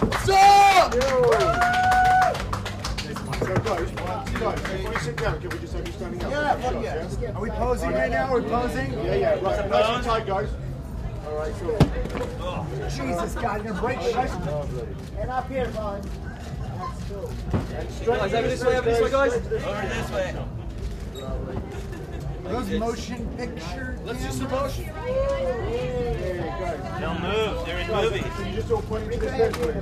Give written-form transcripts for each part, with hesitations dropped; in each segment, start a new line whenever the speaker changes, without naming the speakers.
What's up?
Before you sit down, can we just have you standing up?
Yeah, fuck yeah. Are we posing right now? We're posing?
Yeah, right. Nice and tight, guys. All right, cool.
Jesus, God, you're gonna break shit. And up here, bud. That's cool.
And straight
This way, guys.
Over this way.
Those motion picture.
Let's do some motion.
They'll move. They're in movies.
So you just all pointing to this way.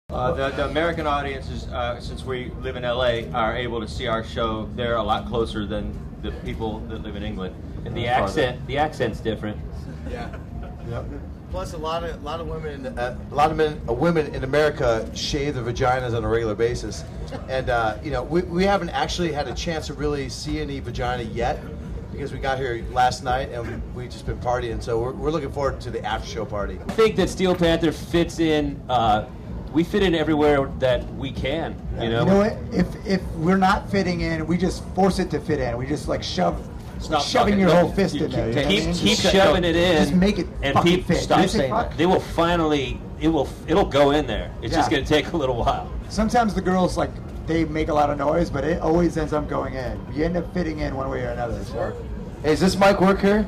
The American audiences, since we live in LA, are able to see our show. They're a lot closer than the people that live in England. And the accent's different.
Yeah.
Yep. Plus, a lot of women in America shave their vaginas on a regular basis, and you know, we haven't actually had a chance to really see any vagina yet because we got here last night and we've just been partying. So we're looking forward to the after show party.
I think that Steel Panther fits in. We fit in everywhere that we can. You know
what? If we're not fitting in, we just force it to fit in. We just like shoving your whole fist in there.
Keep shoving it in.
Just make it
and
fucking fit.
Stop saying that. They will finally. It'll go in there. It's just going to take a little while.
Sometimes the girls like they make a lot of noise, but it always ends up going in. You end up fitting in one way or another. So.
Hey, is this mic work here?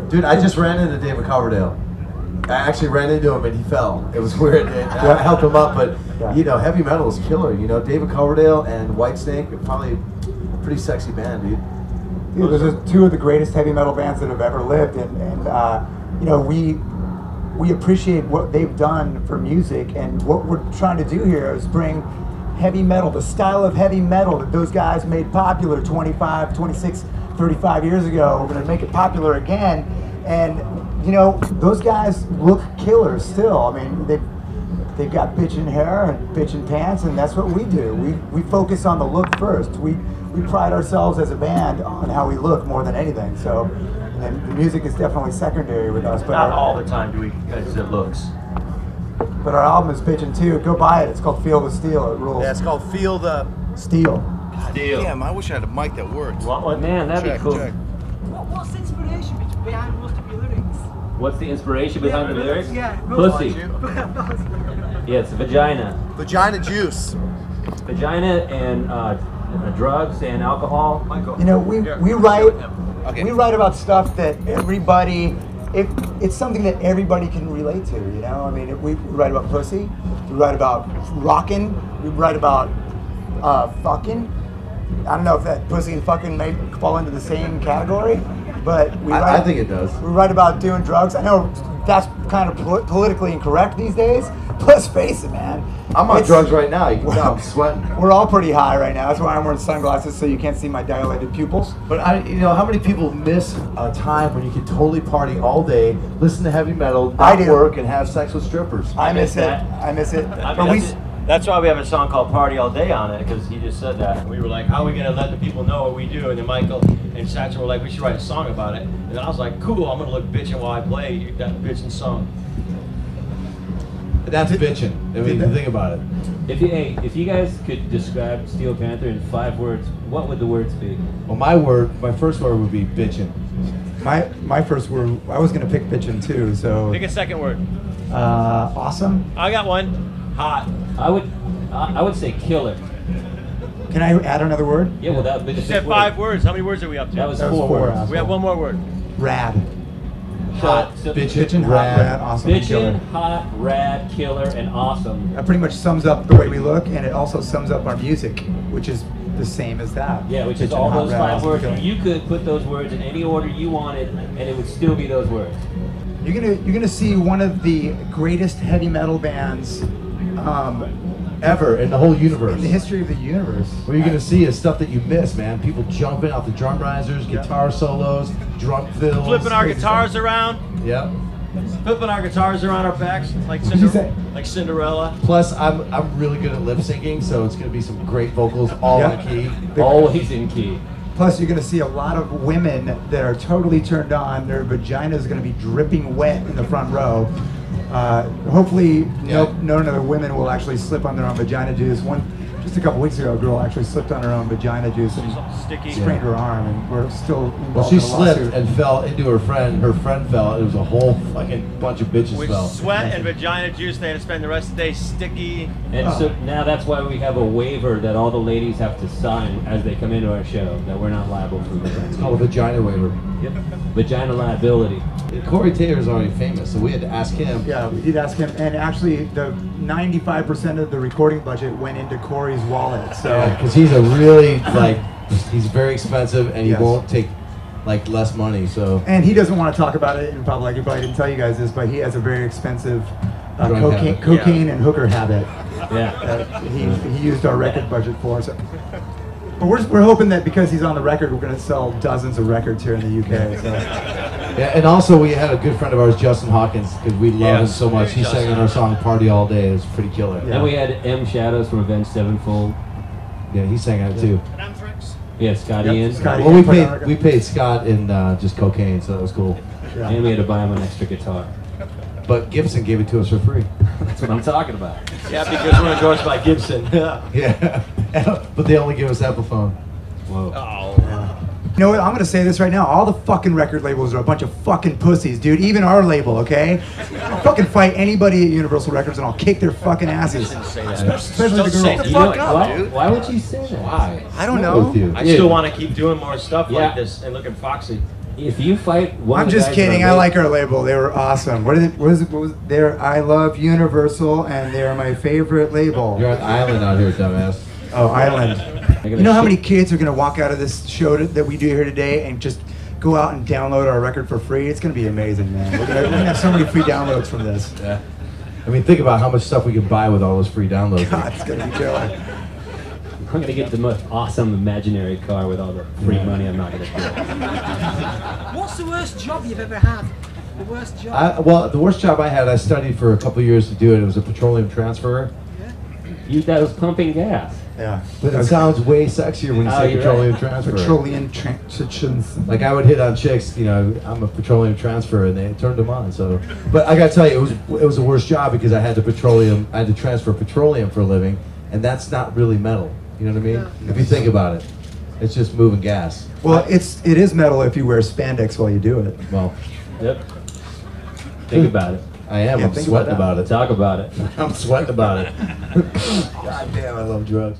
Dude, I just ran into David Coverdale. I actually ran into him and he fell. It was weird. I helped him up, but you know, heavy metal is killer. You know, David Coverdale and Whitesnake are probably a pretty sexy band, dude.
Dude, those are two of the greatest heavy metal bands that have ever lived, and you know, we appreciate what they've done for music, and what we're trying to do here is bring heavy metal, the style of heavy metal that those guys made popular 25, 26, 35 years ago. We're going to make it popular again, and you know, those guys look killer still. I mean, they've got bitchin' hair and bitchin' pants, and that's what we do. We focus on the look first. We pride ourselves as a band on how we look more than anything. So, and the music is definitely secondary with us. But
Not all the time do we because it looks.
But our album is bitchin' too. Go buy it. It's called Feel the Steel. It rules.
Yeah, it's called Feel the
Steel.
Deal.
Damn, I wish I had a mic that worked.
What? Man, that'd be cool.
What's the inspiration behind most of your lyrics?
What's the inspiration behind the lyrics?
Yeah,
Pussy. Yeah, it's vagina.
Vagina juice.
Vagina and drugs and alcohol.
You know, we write about stuff that everybody. It's something that everybody can relate to. You know, I mean, we write about pussy. We write about rocking. We write about fucking. I don't know if that pussy and fucking may fall into the same category, but I
think it does.
We write about doing drugs. I know that's kind of politically incorrect these days. But let's face it, man.
I'm on drugs right now. You can tell I'm sweating.
We're all pretty high right now. That's why I'm wearing sunglasses so you can't see my dilated pupils.
But you know, how many people miss a time when you could totally party all day, listen to heavy metal,
I do.
work, and have sex with strippers?
I miss it.
that.
I miss it.
I mean, that's why we have a song called Party All Day on it, because he just said that. And we were like, how are we going to let the people know what we do? And then Michael and Satchel were like, we should write a song about it. And then I was like, cool, I'm going to look bitchin' while I play that bitchin' song.
That's bitchin'. I mean, think about it.
If you guys could describe Steel Panther in 5 words, what would the words be?
Well, my first word would be bitchin'.
My first word, I was going to pick bitchin' too, so.
Pick a second word.
Awesome.
I got one. Hot.
I would say killer.
Can I add another word?
Yeah, well, that would be the
You said
5th
5
word.
words. How many words are we up to?
That was
That was
4
4.
words.
We have one more word.
Rad.
Hot. So
Bitchin', hot, rad, awesome, and killer.
Bitchin', hot, rad, killer, and awesome.
That pretty much sums up the way we look, and it also sums up our music, which is the same as that.
Yeah, which is
Bitchin',
all
hot,
those
rad,
5
awesome,
words.
killer.
And you could put those words in any order you wanted, and it would still be those words.
You're gonna see one of the greatest heavy metal bands
Ever in the whole universe.
in the history of the universe.
What you're gonna see is stuff that you miss, man. People jumping off the drum risers, guitar solos, drum fills.
Flipping our
crazy
guitars around.
Yep.
Flipping our guitars around our backs like
What'd you say?
Cinderella.
Plus, I'm really good at lip syncing, so it's gonna be some great vocals, all in key.
Always in key.
Plus, you're gonna see a lot of women that are totally turned on. Their vagina is gonna be dripping wet in the front row. Hopefully, none of the women will actually slip on their own vagina juice. just a couple weeks ago, a girl actually slipped on her own vagina juice and
Sticky.
sprained her arm, and we're still involved
Well, she
in a
slipped
lawsuit.
and fell into her friend. Her friend fell. It was a whole fucking bunch of bitches
With
fell.
sweat and vagina juice, they had to spend the rest of the day sticky.
And so now that's why we have a waiver that all the ladies have to sign as they come into our show, that we're not liable for
It's called a vagina waiver.
Yep. Vagina liability.
Corey Taylor's already famous, so we had to ask him.
Yeah, we did ask him, and actually, the 95% of the recording budget went into Corey's wallet. So
Because he's a really he's very expensive and he
Yes.
won't take less money. So
and he doesn't want to talk about it in public. He probably didn't tell you guys this, but he has a very expensive
Drug habit.
cocaine and hooker habit.
Yeah.
He used our record budget for. So. But we're hoping that because he's on the record, we're going to sell dozens of records here in the UK. So.
yeah, and also we had a good friend of ours, Justin Hawkins, because we love him
Yes,
so much. He sang in our song "Party All Day." It was pretty killer.
Yeah.
And we had M Shadows from Avenged Sevenfold.
Yeah, he sang on it too.
And Anthrax.
Yeah, Scotty
Yep,
Ian.
Scotty.
Well, we paid Scott in just cocaine, so that was cool.
Yeah.
And we had to buy him an extra guitar.
But Gibson gave it to us for free.
That's what I'm talking about.
Yeah, because we're endorsed by Gibson.
Yeah, but they only give us Epiphone.
Whoa.
Oh.
You know what? I'm gonna say this right now. All the fucking record labels are a bunch of fucking pussies, dude. Even our label, okay? I'll fucking fight anybody at Universal Records and I'll kick their fucking asses. Especially the
say
girls.
that.
You know,
Fuck up,
why,
dude.
why would you say that?
Why?
I don't
Not with
know.
you.
I
Yeah.
still want to keep doing more stuff
Yeah.
like this and looking foxy.
If you fight one
I'm
of the
just
guys
kidding.
on
I
our
like our label. They were awesome. What was their I love Universal and they're my favorite label.
You're on the island out here, dumbass.
Oh, Island.
I
You know how many kids are gonna walk out of this show that we do here today and just go out and download our record for free? It's gonna be amazing, man. We're gonna have so many free downloads from this.
Yeah. I mean, think about how much stuff we can buy with all those free downloads.
God, it's gonna be killer.
I'm gonna get the most awesome imaginary car with all the free money I'm not gonna get.
What's the worst job you've ever had? The worst job?
Well, the worst job I had, I studied for a couple of years to do it. It was a petroleum transfer.
That was pumping gas.
Yeah.
But it sounds way sexier when you
Oh,
say
you're
petroleum
right.
transfer.
Petroleum transitions.
Like I would hit on chicks, you know, I'm a petroleum transfer, and they turned them on. So, but I gotta tell you, it was the worst job because I had to transfer petroleum for a living, and that's not really metal. You know what I mean? If you think about it, it's just moving gas.
Well, it is metal if you wear spandex while you do it.
Well,
Yep. Think about it.
I am.
Yeah,
I'm
think
sweating
about
about it.
Talk about it.
I'm sweating about it. God damn, I love drugs.